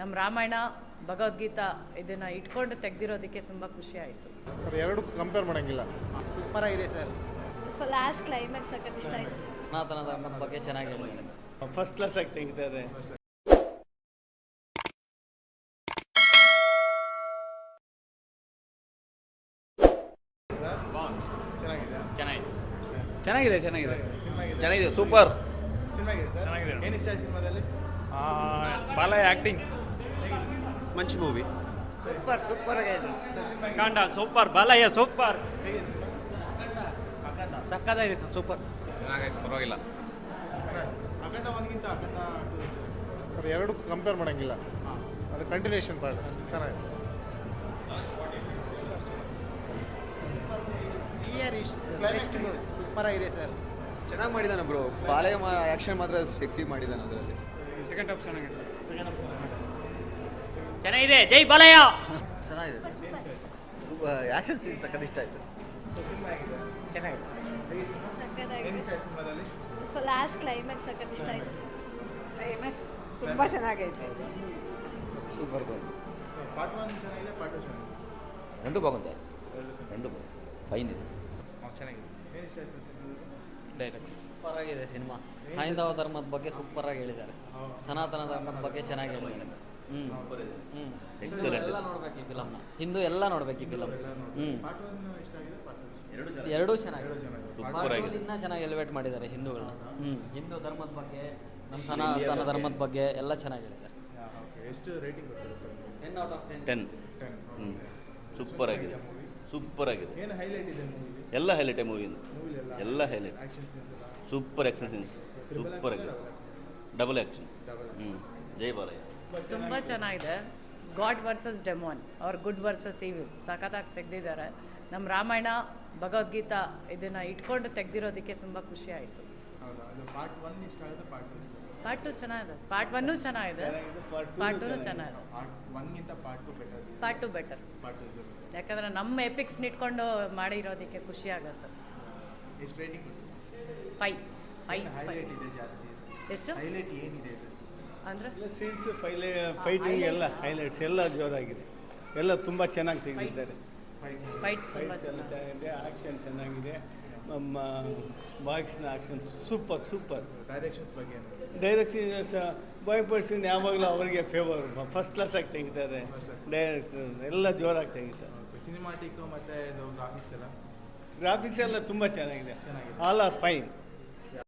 ನಮ್ಮ ರಾಮಾಯಣ ಭಗವದ್ಗೀತಾ ಇದನ್ನು ಇಟ್ಕೊಂಡು ತೆಗೆದಿರೋದಕ್ಕೆ ತುಂಬ ಖುಷಿ ಆಯಿತು. ಸರ್ ಎರಡು ಕಂಪೇರ್ ಮಾಡೋಂಗಿಲ್ಲ. ಸೂಪರ್ ಆಗಿದೆ ಸರ್. ಲಾಸ್ಟ್ ಕ್ಲೈಮ್ಯಾಕ್ಸ್ ಸಖತ್ ಇಷ್ಟ ಆಯಿತು. ಸನಾತನ ಧರ್ಮದ ಬಗ್ಗೆ ಚೆನ್ನಾಗಿ ಹೇಳಿದ್ದಾರೆ. ಫಸ್ಟ್ ಕ್ಲಾಸ್ ಆಗಿ ತೆಗಿತಾರೆ. ಚೆನ್ನಾಗಿದೆ ಚೆನ್ನಾಗಿದೆ ಚೆನ್ನಾಗಿದೆ ಸೂಪರ್. ಚೆನ್ನಾಗಿದೆ. ಏನು ಇಷ್ಟ ಆಯ್ತು ಸಿನಿಮಾದಲ್ಲಿ? Balayya acting Munch movie. Super ಆಗಿದೆ. ಕಾಂಡ ಸೂಪರ್, ಬಾಲಯ್ಯ ಸೂಪರ್. ಸಕ್ಕತ್ತಾಗಿದೆ ಸರ್, ಸೂಪರ್. ಚೆನ್ನಾಗೈತೆ, ಪರವಾಗಿಲ್ಲ. ಅಖಂಡ ಒನ್ಗಿಂತ ಅಖಂಡ ಸರ್ ಎರಡು ಕಂಪೇರ್ ಮಾಡೋಂಗಿಲ್ಲ. ಅದು ಕಂಟಿನ್ಯೂಷನ್ ಪಾರ್ಟ್ ಚೆನ್ನಾಗಿದೆ. ಸೂಪರ್ ಆಗಿದೆ ಸರ್. ಚೆನ್ನಾಗಿ ಮಾಡಿದ್ದಾನೆ ಬ್ರೋ. ಬಾಲಯ್ಯ ಆ್ಯಕ್ಷನ್ ಮಾತ್ರ ಸೆಕ್ಸಿ ಮಾಡಿದ್ದಾನೆ ಅದರಲ್ಲಿ. ಸೆಕೆಂಡ್ ಹಾಫ್ ಚೆನ್ನಾಗಿದೆ. ಚೆನ್ನಾಗಿದೆ. ಜೈ ಬಾಲಯ್ಯ. ಚೆನ್ನಾಗಿದೆ ಸರ್. ಆ್ಯಕ್ಷನ್ ಸೀನ್ ಸಖತ್ ಇಷ್ಟ ಆಯಿತು. ಚೆನ್ನಾಗಿದೆ. ಸಖತ್ತಾಗಿದೆ. ಲಾಸ್ಟ್ ಕ್ಲೈಮ್ಯಾಕ್ಸ್ ಸಖತ್ ಇಷ್ಟ ಆಯಿತು. ಕ್ಲೈಮ್ಯಾಕ್ಸ್ ತುಂಬ ಚೆನ್ನಾಗೈತೆ. ಸೂಪರ್ ಬಾಯ್. ಪಾರ್ಟ್ 1 ಚೆನ್ನಾಗಿದೆ, ಪಾರ್ಟ್ 2 ಚೆನ್ನಾಗಿದೆ. రెండు బాగుంటాయి, రెండు ఫైన్ ఇది. ಚೆನ್ನಾಗಿದೆ. ಏನು ಇಷ್ಟ ಆಯ್ತು ಸಿನಿಮಾದಲ್ಲಿ? ಡೈಲಾಗ್ಸ್ ಸೂಪರ್ ಆಗಿದೆ ಸಿನಿಮಾ. ಹೈಂದವ ಧರ್ಮದ ಬಗ್ಗೆ ಸೂಪರ್ ಆಗಿ ಹೇಳಿದ್ದಾರೆ. ಸನಾತನ ಧರ್ಮದ ಬಗ್ಗೆ ಚೆನ್ನಾಗಿ ಹೇಳಿದ್ದಾರೆ. ಎಕ್ಸಲೆಂಟ್. ಎಲ್ಲ ನೋಡ್ಬೇಕು ಈ ಫಿಲಮ್ನ. ಹಿಂದೂ ಎಲ್ಲ ನೋಡ್ಬೇಕು ಈ ಫಿಲಮ್. ಪಾರ್ಟ್ 1 ಇಷ್ಟ ಆಗಿದೆ, ಪಾರ್ಟ್ 2 ಎರಡೂ ಚೆನ್ನಾಗಿದೆ. ಸೂಪರ್ ಆಗಿದೆ. ಇನ್ನೂ ಚೆನ್ನಾಗಿ ಎಲಿವೇಟ್ ಮಾಡಿದ್ದಾರೆ ಹಿಂದೂಗಳನ್ನ. ಹಿಂದೂ ಧರ್ಮದ ಬಗ್ಗೆ, ನಮ್ಮ ಸನಾತನ ಧರ್ಮದ ಬಗ್ಗೆ ಎಲ್ಲ ಚೆನ್ನಾಗಿ ಹೇಳಿದ್ದಾರೆ. ಎಷ್ಟು ರೇಟಿಂಗ್ ಬರ್ತದೆ ಸರ್? 10 out of 10. 10. ಸೂಪರ್ ಆಗಿದೆ, ಸೂಪರ್ ಆಗಿದೆ. ಏನು ಹೈಲೈಟ್ ಇದೆ ಮೂವಿಲಿ? ಎಲ್ಲ ಹೈಲೈಟ್ ಮೂವಿಯಿಂದ, ಎಲ್ಲ ಹೈಲೈಟ್. ಆ್ಯಕ್ಷನ್ ಸೀನ್ಸ್ ಎಲ್ಲ ಸೂಪರ್ ಆ್ಯಕ್ಷನ್ ಸೀನ್ಸ್, ಸೂಪರ್ ಆಗಿದೆ. Double action. ಜೈ ಬಾಲಯ್ಯ. ತುಂಬ ಚೆನ್ನಾಗಿದೆ. ಗಾಡ್ ವರ್ಸಸ್ ಡೆಮಾನ್ ಅವ್ರ ಗುಡ್ ವರ್ಸಸ್ ಈವಿಲ್ ಸಖತ್ತಾಗಿ ತೆಗೆದಿದ್ದಾರೆ. ನಮ್ಮ ರಾಮಾಯಣ ಭಗವದ್ಗೀತಾ ಇದನ್ನು ಇಟ್ಕೊಂಡು ತೆಗೆದಿರೋದಕ್ಕೆ ತುಂಬ ಖುಷಿ ಆಯಿತು. ಹೌದಾ? ಅದು ಪಾರ್ಟ್ 1 ಇಷ್ಟ ಆಗುತ್ತೆ, ಪಾರ್ಟ್ 2 ಇಷ್ಟ ಆಗುತ್ತೆ. ಪಾರ್ಟ್ 2 ಚೆನ್ನಾಗಿದೆ. ಪಾರ್ಟ್ 1 ಚೆನ್ನಾಗಿದೆ, ಪಾರ್ಟ್ 2 ಚೆನ್ನಾಗಿದೆ. ಪಾರ್ಟ್ 1ಗಿಂತ part 2 better. Part 2 better. Part 2 sir. ಯಾಕಂದರೆ ನಮ್ಮ ಎಪಿಕ್ಸ್ನ ಇಟ್ಕೊಂಡು ಮಾಡಿರೋದಕ್ಕೆ ಖುಷಿ ಆಗುತ್ತೆ. ಎಷ್ಟು ರೇಟಿಂಗ್? 5. ಹೈಲೈಟ್ ಇದೆ ಜಾಸ್ತಿ. ಎಷ್ಟು ಹೈಲೈಟ್ ಏನಿದೆ ಇದು? ಅಂದರೆ ಸೀನ್ಸ್, ಫೈಟಿಂಗ್ ಎಲ್ಲ ಹೈಲೈಟ್ಸ್ ಎಲ್ಲ ಜೋರಾಗಿದೆ. ಎಲ್ಲ ತುಂಬ ಚೆನ್ನಾಗಿ ತೆಗೆದಿದ್ದಾರೆ. ಫೈಟ್ಸ್ ತುಂಬ ಚೆನ್ನಾಗಿದೆ. ಚೆನ್ನಾಗಿದೆ, ಆ್ಯಕ್ಷನ್ ಚೆನ್ನಾಗಿದೆ. ನಮ್ಮ ಬಾಯ್ಸ್ನ ಆ್ಯಕ್ಷನ್ ಸೂಪರ್ ಸೂಪರ್. ಡೈರೆಕ್ಷನ್ಸ್ ಬಗ್ಗೆ ಏನು? ಡೈರೆಕ್ಷನ್ ಬಾಯ್ ಪರ್ಸನ್ ಯಾವಾಗಲೂ ಅವರಿಗೆ ಫೇವರ್. ಫಸ್ಟ್ ಕ್ಲಾಸ್ ಆಗಿ ತೆಗಿತಾರೆ. ಡೈರೆಕ್ಟರ್ ಎಲ್ಲ ಜೋರಾಗಿ ತೆಗಿತಾರೆ. ಸಿನಿಮಾಟಿಕ್ ಮತ್ತು ಇದು ಗ್ರಾಫಿಕ್ಸ್ ಎಲ್ಲ ಗ್ರಾಫಿಕ್ಸ್ ಎಲ್ಲ ತುಂಬ ಚೆನ್ನಾಗಿದೆ. ಚೆನ್ನಾಗಿದೆ. All are fine.